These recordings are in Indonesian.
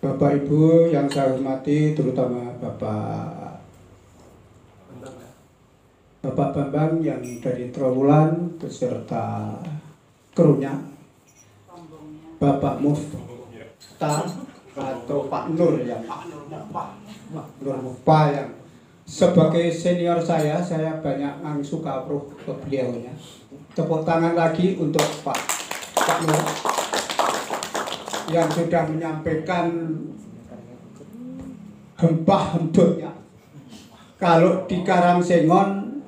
Bapak Ibu yang saya hormati, terutama Bapak Bambang yang dari Trawulan beserta krunya, Bapak Mufta atau Pak Nur yang Nur Mufa yang sebagai senior saya banyak yang suka ke beliaunya. Tepuk tangan lagi untuk Pak Nur yang sudah menyampaikan hempah-hempahnya. Kalau di Karangsengon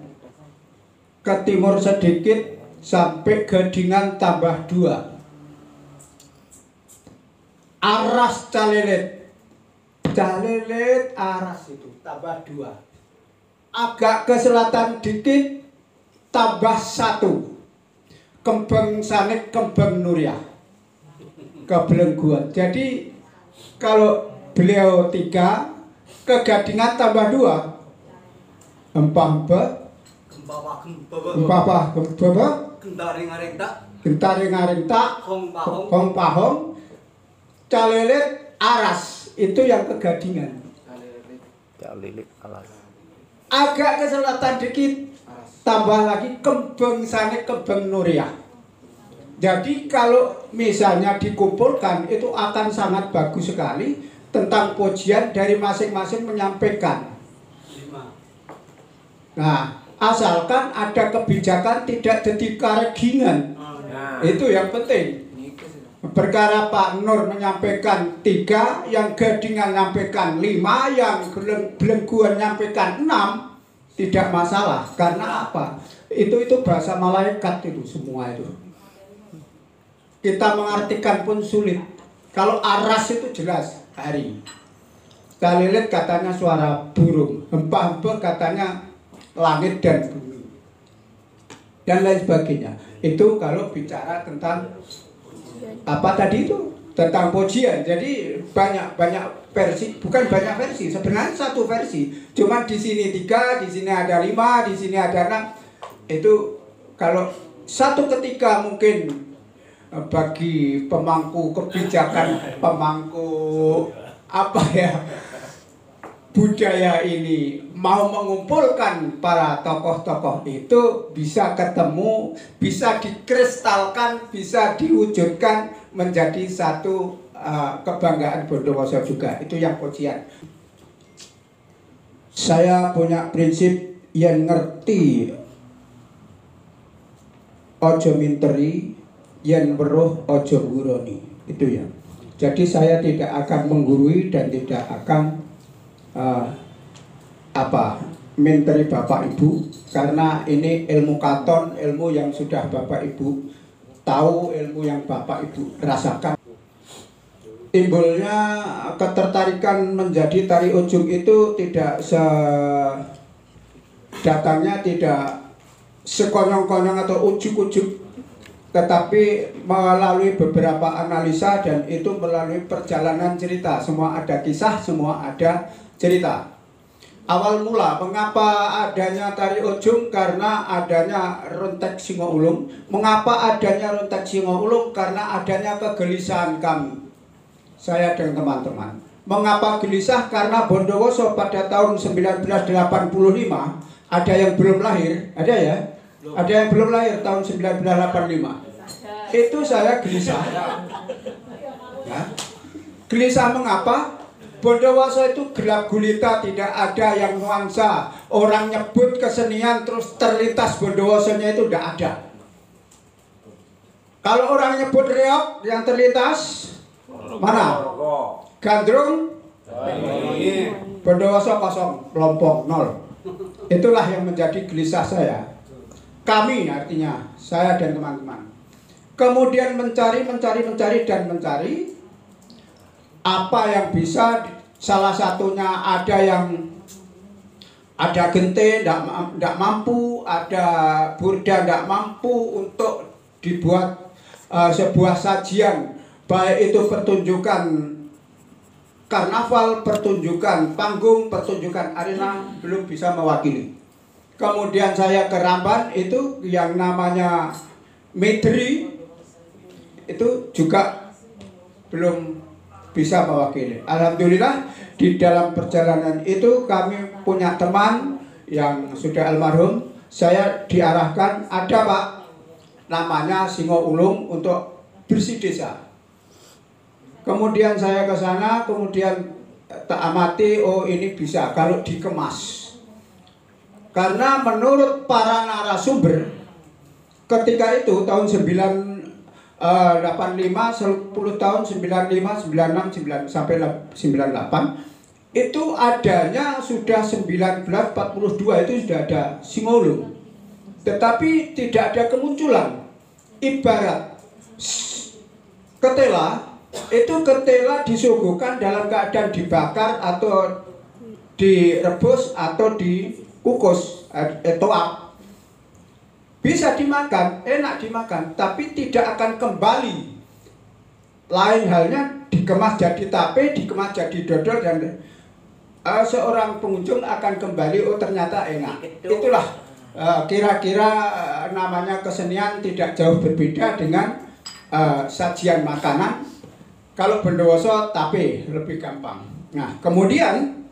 ke timur sedikit sampai Gedingan tambah 2. Aras Calelit Aras itu tambah 2. Agak ke selatan dikit tambah 1. Kembang Sanik, Kembang Nuriah ke Belengguan. Jadi kalau beliau 3 ke Gadingan tambah 2. Empah-empah Gentari ngaring tak Hong Pahong Calelit Aras itu yang ke Gadingan. Calelit Aras. Agak ke selatan dikit tambah lagi Kembang Sanik, Kembang Nuriah. Jadi kalau misalnya dikumpulkan itu akan sangat bagus sekali tentang pujian dari masing-masing menyampaikan. Nah, asalkan ada kebijakan tidak jadi karegingan. Itu yang penting. Perkara Pak Nur menyampaikan 3, yang Gadingan menyampaikan 5, yang Belengguan menyampaikan 6, tidak masalah. Karena apa? Itu bahasa malaikat itu semua itu. Kita mengartikan pun sulit. Kalau aras itu jelas hari. Calelit katanya suara burung, hempah-hempah katanya langit dan bumi, dan lain sebagainya. Itu kalau bicara tentang apa tadi itu, tentang pujian. Jadi banyak versi, bukan banyak versi, sebenarnya 1 versi. Cuma di sini 3, di sini ada 5, di sini ada 6. Itu kalau satu ketika mungkin bagi pemangku kebijakan, pemangku budaya ini mau mengumpulkan para tokoh-tokoh itu, bisa ketemu, bisa dikristalkan, bisa diwujudkan menjadi satu kebanggaan Bondowoso juga. Itu yang pujian. Saya punya prinsip yang ngerti ojo minteri, yen weruh ojo nguroni, itu ya. Jadi saya tidak akan menggurui dan tidak akan menteri Bapak Ibu, karena ini ilmu katon, ilmu yang sudah Bapak Ibu tahu, ilmu yang Bapak Ibu rasakan. Timbulnya ketertarikan menjadi tari ujung itu tidak datangnya tidak sekonyong-konyong atau ujuk-ujuk, tetapi melalui beberapa analisa, dan itu melalui perjalanan cerita. Semua ada kisah, semua ada cerita. Awal mula mengapa adanya tari ujung? Karena adanya Runtek Singo Ulung. Mengapa adanya Runtek Singo Ulung? Karena adanya kegelisahan kami, saya dan teman-teman. Mengapa gelisah? Karena Bondowoso pada tahun 1985 ada yang belum lahir, ada ya? Ada yang belum lahir tahun 1985. Itu saya gelisah. Ya. Gelisah mengapa? Bondowoso itu gelap gulita, tidak ada yang nuansa. Orang nyebut kesenian terus terlintas Bondowosonya itu tidak ada. Kalau orang nyebut reog, yang terlintas mana? Gandrung, Bondowoso kosong, kelompok 0. Itulah yang menjadi gelisah saya. Kami, artinya saya dan teman-teman. Kemudian mencari apa yang bisa. Salah satunya ada gente tidak mampu, ada burda tidak mampu untuk dibuat sebuah sajian, baik itu pertunjukan karnaval, pertunjukan panggung, pertunjukan arena, belum bisa mewakili. Kemudian saya ke Ramban, itu yang namanya Medri, itu juga belum bisa mewakili. Alhamdulillah di dalam perjalanan itu kami punya teman yang sudah almarhum. Saya diarahkan, ada Pak, namanya Singo Ulung untuk bersih desa. Kemudian saya ke sana, kemudian tak amati, oh ini bisa kalau dikemas. Karena menurut para narasumber ketika itu tahun 85, 10 tahun 95, 96, 9 sampai 98 itu adanya sudah 1942 itu sudah ada Singolung. Tetapi tidak ada kemunculan. Ibarat ketela, itu ketela disuguhkan dalam keadaan dibakar atau direbus atau dikukus atau bisa dimakan, enak dimakan, tapi tidak akan kembali. Lain halnya dikemas jadi tape, dikemas jadi dodol, dan seorang pengunjung akan kembali, oh ternyata enak. Itulah kira-kira namanya kesenian, tidak jauh berbeda dengan sajian makanan. Kalau Bondowoso tape lebih gampang. Nah, kemudian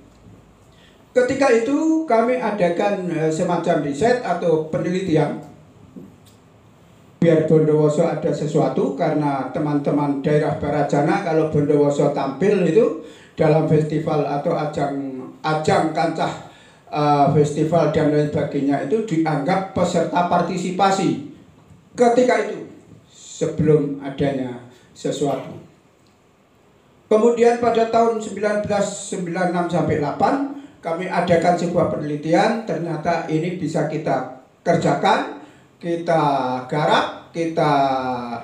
ketika itu kami adakan semacam riset atau penelitian biar Bondowoso ada sesuatu, karena teman-teman daerah Barajana kalau Bondowoso tampil itu dalam festival atau ajang kancah festival dan lain sebagainya itu dianggap peserta partisipasi ketika itu sebelum adanya sesuatu. Kemudian pada tahun 1996 sampai 8 kami adakan sebuah penelitian, ternyata ini bisa kita kerjakan, kita garap, kita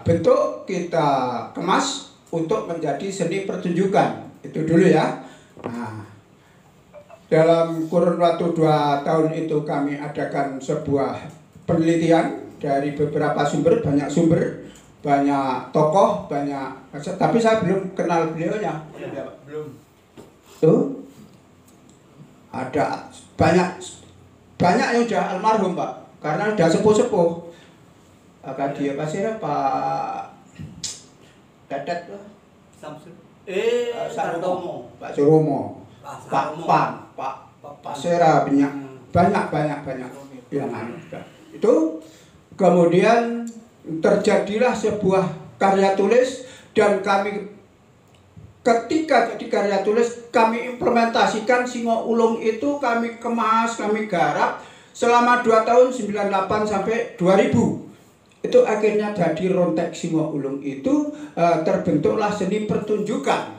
bentuk, kita kemas untuk menjadi seni pertunjukan. Itu dulu ya. Nah, dalam kurun waktu 2 tahun itu kami adakan sebuah penelitian dari beberapa sumber, banyak sumber, banyak tokoh, banyak, tapi saya belum kenal beliaunya. Ya, belum. Tuh, ada banyak yang sudah almarhum Pak, karena sudah sepuh-sepuh. Dia pasti Pak Dadat loh. Saromo, Pak Suromo, Pak Pan, Pak Sera, banyak yang itu. Kemudian terjadilah sebuah karya tulis, dan kami ketika jadi karya tulis kami implementasikan Singo Ulung itu, kami kemas, kami garap selama 2 tahun 98 sampai 2000. Itu akhirnya jadi Rontek Singo Ulung itu terbentuklah seni pertunjukan.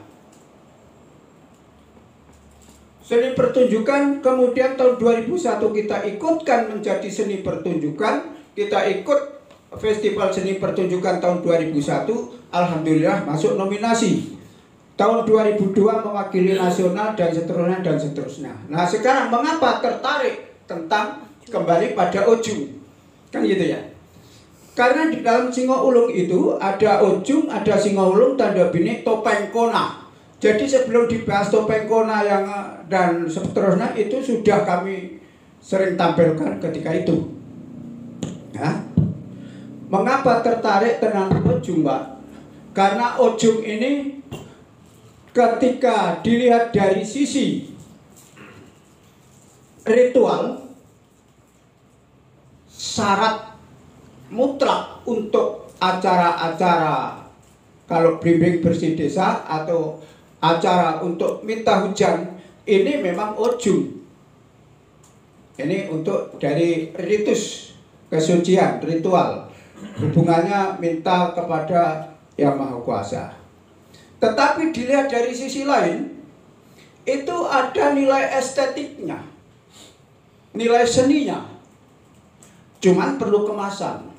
Seni pertunjukan kemudian tahun 2001 kita ikutkan menjadi seni pertunjukan. Kita ikut Festival Seni Pertunjukan tahun 2001, alhamdulillah masuk nominasi. Tahun 2002 mewakili nasional dan seterusnya. Nah, sekarang mengapa tertarik tentang kembali pada ujung? Kan gitu ya. Karena di dalam Singo Ulung itu ada ujung, ada Singo Ulung, tanda bini, topeng kona. Jadi sebelum dibahas topeng kona yang dan seterusnya itu sudah kami sering tampilkan ketika itu. Ya. Mengapa tertarik dengan ujung, Mbak? Karena ujung ini ketika dilihat dari sisi ritual, syarat mutlak untuk acara-acara kalau blimbing bersih desa atau acara untuk minta hujan, ini memang ujung. Ini untuk dari ritus kesucian, ritual, hubungannya minta kepada Yang Maha Kuasa. Tetapi dilihat dari sisi lain, itu ada nilai estetiknya, nilai seninya, cuman perlu kemasan.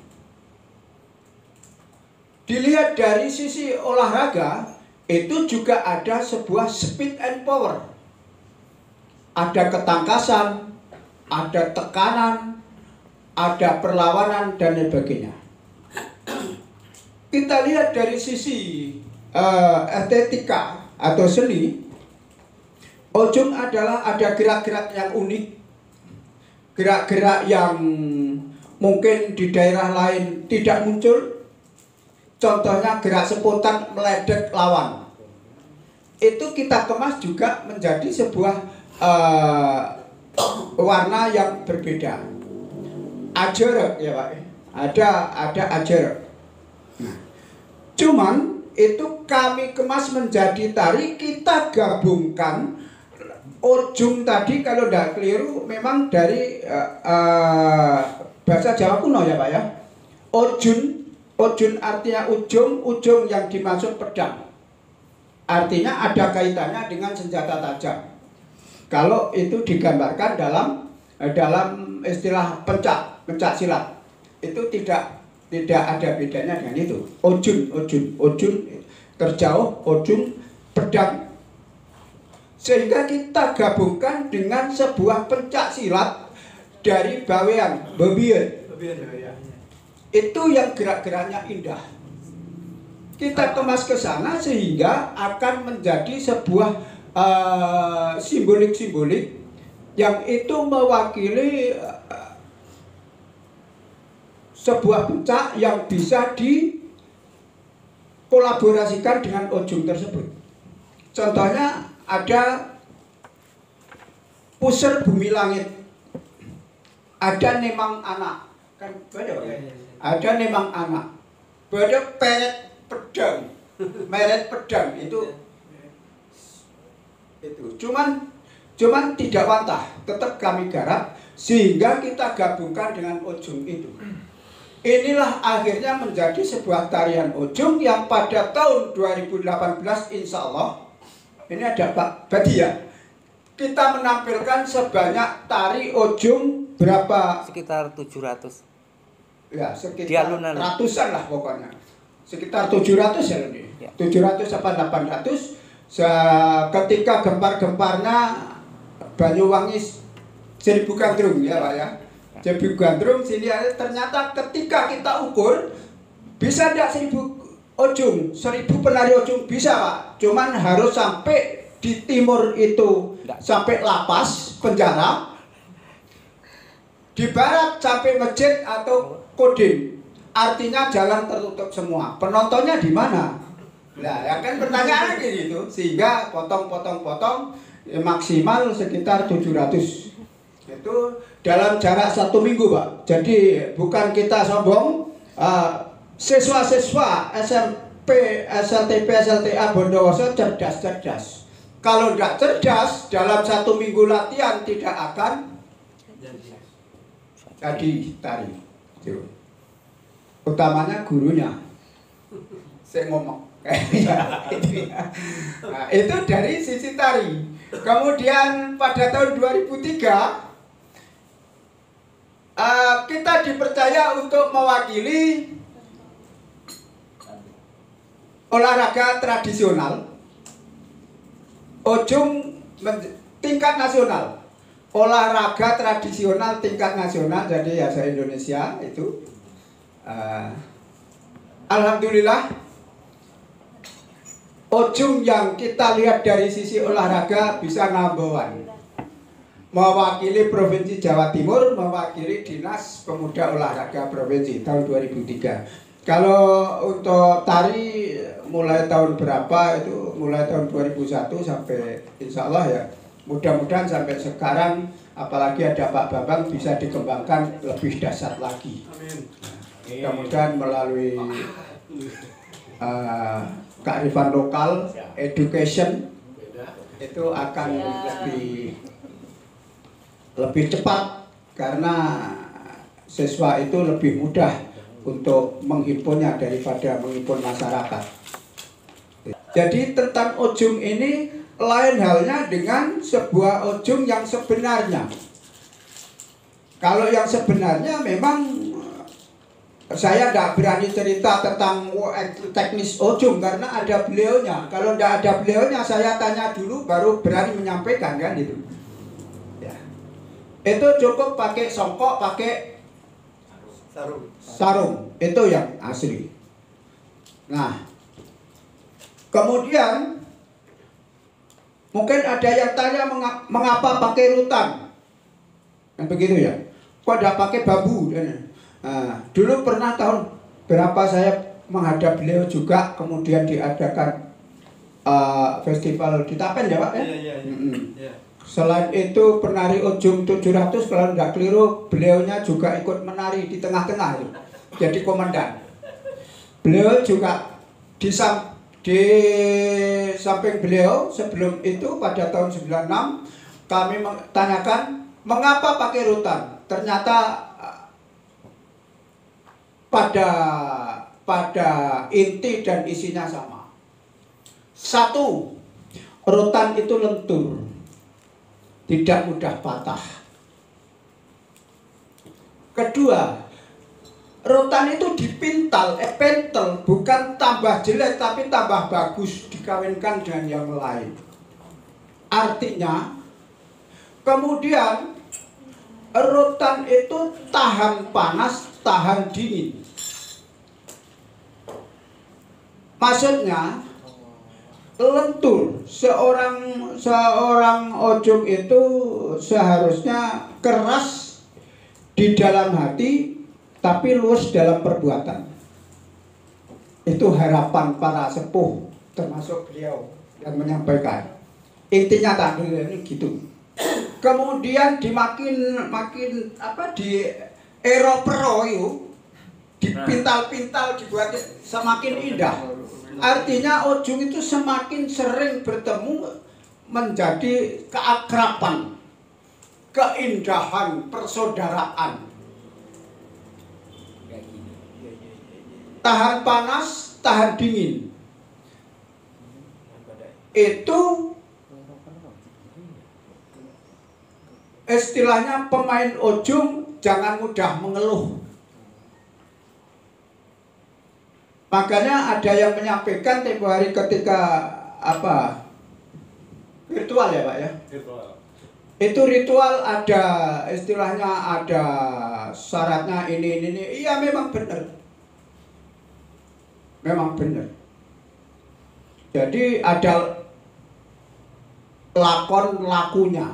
Dilihat dari sisi olahraga, itu juga ada sebuah speed and power. Ada ketangkasan, ada tekanan, ada perlawanan, dan sebagainya. Kita lihat dari sisi estetika atau seni, ujung adalah ada gerak-gerak yang unik, gerak-gerak yang mungkin di daerah lain tidak muncul. Contohnya gerak spontan meledek lawan. itu kita kemas juga menjadi sebuah warna yang berbeda. Ajerek ya Pak, ada ajerek. Nah, cuman itu kami kemas menjadi tari, kita gabungkan ujung tadi, kalau tidak keliru memang dari bahasa Jawa kuno ya Pak ya. Ujun artinya ujung yang dimaksud pedang. Artinya ada kaitannya dengan senjata tajam. Kalau itu digambarkan dalam istilah pencak silat, itu tidak ada bedanya dengan itu. Ujun terjauh, ujung pedang. Sehingga kita gabungkan dengan sebuah pencak silat dari bawean, bebian. Itu yang gerak-geraknya indah. Kita kemas ke sana sehingga akan menjadi sebuah simbolik-simbolik yang itu mewakili sebuah pencak yang bisa dikolaborasikan dengan ujung tersebut. Contohnya ada pusar bumi langit, ada nemang anak, kan beda ya? Ada nemang anak, beda peret pedang, meret pedang itu cuman tidak wantah, tetap kami garap sehingga kita gabungkan dengan ujung itu. Inilah akhirnya menjadi sebuah tarian ujung yang pada tahun 2018 insya Allah, ini ada Pak Badia, kita menampilkan sebanyak tari ujung berapa? Sekitar 700. Ya, sekitar ratusan lah pokoknya. Sekitar 700 ya ini. Ya. 700 apa 800. Ketika gempar-gemparnya Banyuwangi 1000 gandrung ya Pak ya. 1000 gandrung sini ternyata ketika kita ukur bisa tidak 1000 ujung, 1000 penari ujung bisa Pak. Cuman harus sampai di timur itu sampai lapas penjara, di barat sampai masjid atau kodim, artinya jalan tertutup semua. Penontonnya di mana? Nah, ya kan pertanyaannya gitu. Sehingga potong ya, maksimal sekitar 700. Itu dalam jarak 1 minggu Pak. Jadi bukan kita sombong, siswa-siswa SMP, SLTP, SLTA Bondowoso cerdas. Kalau tidak cerdas, dalam 1 minggu latihan tidak akan jadi tari. Utamanya gurunya. Saya ngomong. Nah, itu dari sisi tari. Kemudian pada tahun 2003 kita dipercaya untuk mewakili olahraga tradisional ujung tingkat nasional, olahraga tradisional tingkat nasional, jadi ya se-Indonesia itu. Alhamdulillah ujung yang kita lihat dari sisi olahraga bisa nambahan, mewakili Provinsi Jawa Timur, mewakili Dinas Pemuda Olahraga Provinsi tahun 2003. Kalau untuk tari mulai tahun berapa itu, mulai tahun 2001 sampai insya Allah ya, mudah-mudahan sampai sekarang, apalagi ada Pak Bambang, bisa dikembangkan lebih dahsyat lagi. Mudah-mudahan melalui kearifan lokal, education itu akan lebih cepat, karena siswa itu lebih mudah untuk menghimpunnya daripada menghimpun masyarakat. Jadi tentang ujung ini lain halnya dengan sebuah ujung yang sebenarnya. Kalau yang sebenarnya memang saya tidak berani cerita tentang teknis ujung karena ada beliaunya. Kalau tidak ada beliaunya saya tanya dulu baru berani menyampaikan kan itu. Ya. Itu cukup pakai songkok, pakai sarung, itu yang asli. Nah, kemudian mungkin ada yang tanya mengapa pakai rutan, kan begitu ya? Kok tidak pakai bambu? Nah, dulu pernah tahun berapa saya menghadap beliau juga, kemudian diadakan festival di Tapen ya Pak ya. Iya. Iya. Selain itu penari Ujung 700 kalau tidak keliru beliaunya juga ikut menari di tengah-tengah itu. Jadi komandan. Beliau juga di samping beliau sebelum itu pada tahun 96 kami tanyakan mengapa pakai rutan. Ternyata pada inti dan isinya sama. Satu, rutan itu lentur. Tidak mudah patah. Kedua, rotan itu dipintal, pentel, bukan tambah jelek tapi tambah bagus dikawinkan dengan yang lain. Artinya, kemudian rotan itu tahan panas, tahan dingin. Maksudnya lentur. Seorang ojong itu seharusnya keras di dalam hati tapi luwes dalam perbuatan. Itu harapan para sepuh termasuk beliau yang menyampaikan. Intinya tadi ini gitu. Kemudian di makin di Eropero itu dipintal-pintal dibuat semakin indah. Artinya ojong itu semakin sering bertemu menjadi keakraban, keindahan, persaudaraan. Tahan panas, tahan dingin. Itu istilahnya pemain ojong jangan mudah mengeluh. Makanya ada yang menyampaikan tempo hari ketika ritual ya Pak ya. Virtual. Itu ritual ada istilahnya ada syaratnya ini. Iya memang benar. Memang benar. Jadi ada lakon lakunya.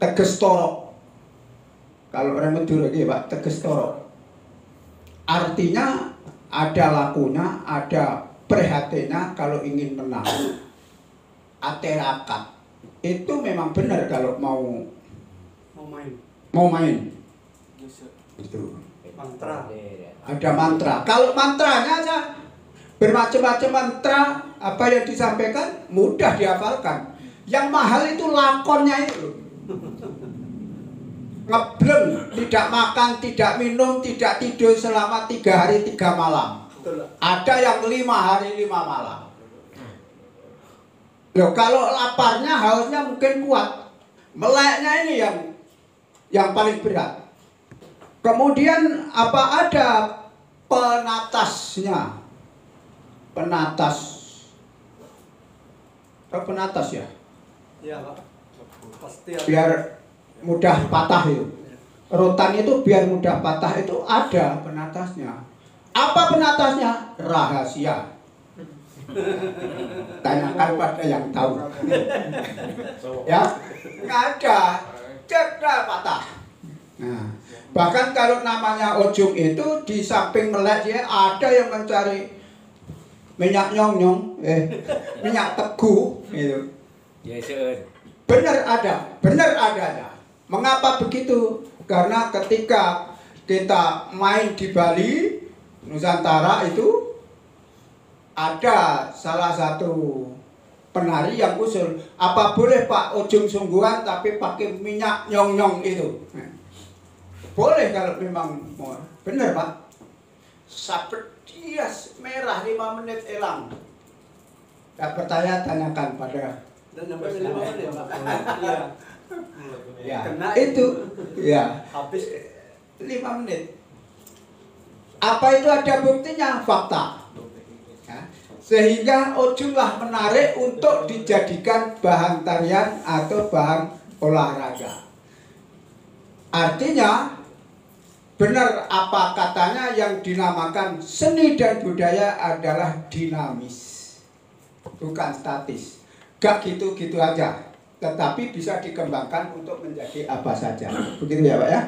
Teges torok. Kalau orang Madura gitu Pak, teges torok. Artinya ada lakunya, ada prihatinnya kalau ingin menang. Aterakat. Itu memang benar kalau mau main. Itu. Mantra. Ada mantra. Kalau mantranya aja bermacam-macam mantra, apa yang disampaikan mudah dihafalkan. Yang mahal itu lakonnya itu. Ngebleng, tidak makan, tidak minum, tidak tidur selama 3 hari 3 malam. Ada yang 5 hari 5 malam. Loh, kalau laparnya hausnya mungkin kuat. Meleknya ini yang paling berat. Kemudian apa ada penatasnya? Penatas ya? Iya, Pak. Pasti Biar mudah patah itu. Rotan itu biar mudah patah itu ada penatasnya. Apa penatasnya? Rahasia. Tanyakan pada yang tahu. Ya, nggak ada. Cedera patah. Nah, bahkan kalau namanya ojong itu di samping melek ya ada yang mencari minyak nyong-nyong, minyak teguh gitu. Benar ada. Mengapa begitu? Karena ketika kita main di Bali, Nusantara itu ada salah satu penari yang usul, apa boleh Pak ojong sungguhan tapi pakai minyak nyong-nyong itu? Boleh kalau memang mau. Benar Pak. Sabet dias merah 5 menit hilang. Tak percaya tanyakan pada. dan sampai 5 menit, Pak. Iya. Ya, Kena itu ya habis 5 menit. Apa itu ada buktinya? Fakta. Ya. Sehingga ojonglah menarik untuk dijadikan bahan tarian atau bahan olahraga. Artinya benar apa katanya yang dinamakan seni dan budaya adalah dinamis, bukan statis. Gak gitu-gitu aja. tetapi bisa dikembangkan untuk menjadi apa saja. Begitu ya Pak ya.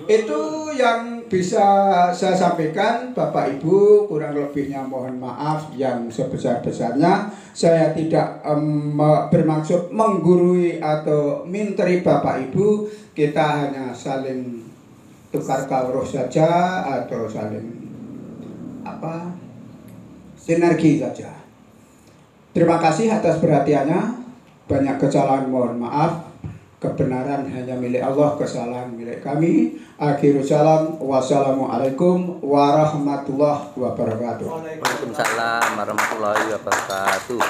Itu yang bisa saya sampaikan Bapak Ibu, kurang lebihnya mohon maaf yang sebesar-besarnya. Saya tidak bermaksud menggurui atau minteri Bapak Ibu, kita hanya saling tukar kawruh saja atau saling sinergi saja. Terima kasih atas perhatiannya. Banyak kesalahan mohon maaf. Kebenaran hanya milik Allah, kesalahan milik kami. Akhirul salam. Wassalamualaikum warahmatullahi wabarakatuh. Waalaikumsalam warahmatullahi wabarakatuh.